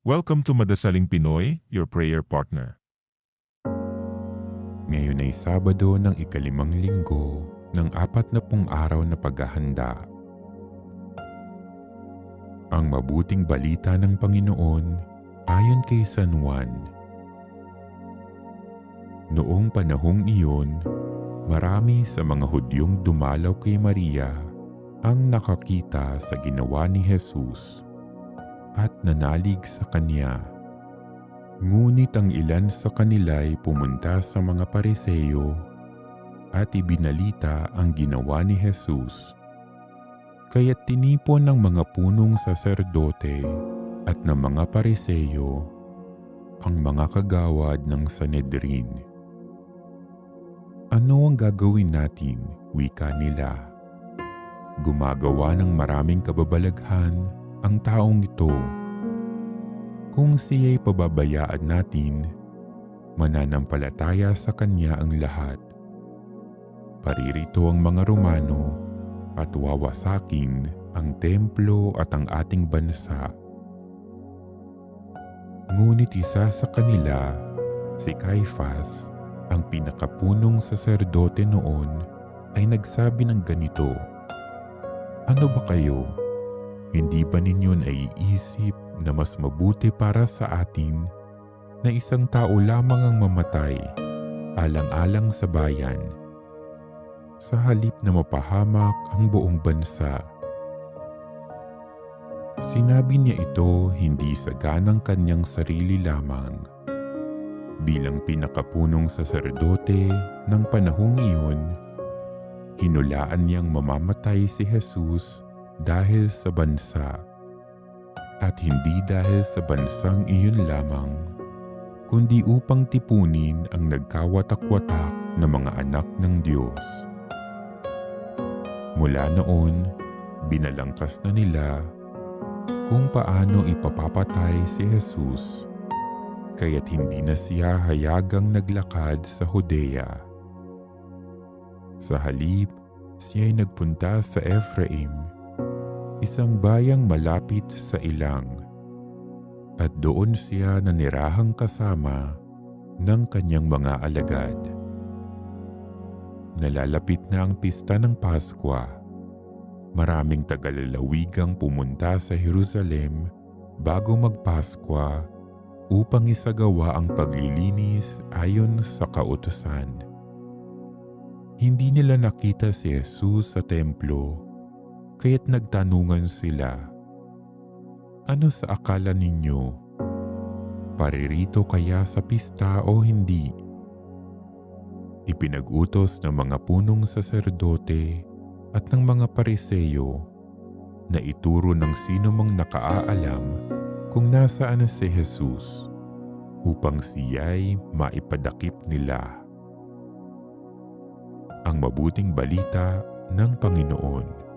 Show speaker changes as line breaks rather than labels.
Welcome to Madasaling Pinoy, your prayer partner.
Ngayon ay Sabado ng ikalimang linggo ng 40 araw na paghahanda. Ang mabuting balita ng Panginoon ayon kay San Juan. Noong panahong iyon, marami sa mga Hudyong dumalaw kay Maria ang nakakita sa ginawa ni Jesus at nanalig sa kanya. Ngunit ang ilan sa kanila'y pumunta sa mga Pariseo at ibinalita ang ginawa ni Jesus. Kaya't tinipon ng mga punong saserdote at ng mga Pariseo ang mga kagawad ng Sanhedrin. Ano ang gagawin natin? Wika nila. Gumagawa ng maraming kababalaghan ang taong ito. Kung siya'y pababayaan natin, mananampalataya sa kanya ang lahat. Paririto ang mga Romano at wawasakin ang templo at ang ating bansa. Ngunit isa sa kanila, si Caifas, ang pinakapunong saserdote noon, ay nagsabi ng ganito, "Ano ba kayo? Hindi ba ninyo naiisip na mas mabuti para sa atin na isang tao lamang ang mamatay alang-alang sa bayan, sa halip na mapahamak ang buong bansa?" Sinabi niya ito hindi sa ganang kanyang sarili lamang. Bilang pinakapunong saserdote ng panahong iyon, hinulaan niyang mamamatay si Jesus dahil sa bansa, at hindi dahil sa bansang iyon lamang, kundi upang tipunin ang nagkawatak-watak na mga anak ng Diyos. Mula noon, binalangkas na nila kung paano ipapapatay si Jesus, kaya't hindi na siya hayagang naglakad sa Judea. Sa halip, siya'y nagpunta sa Ephraim, isang bayang malapit sa ilang, at doon siya nanirahang kasama ng kanyang mga alagad. Nalalapit na ang pista ng Paskwa. Maraming tagalalawigang pumunta sa Jerusalem bago magpaskwa upang isagawa ang paglilinis ayon sa kautusan. Hindi nila nakita si Jesus sa templo, kaya't nagtanungan sila, "Ano sa akala ninyo? Paririto kaya sa pista o hindi?" Ipinag-utos ng mga punong saserdote at ng mga Pariseo na ituro ng sino mang nakaalam kung nasaan si Jesus upang siya'y maipadakip nila. Ang mabuting balita ng Panginoon.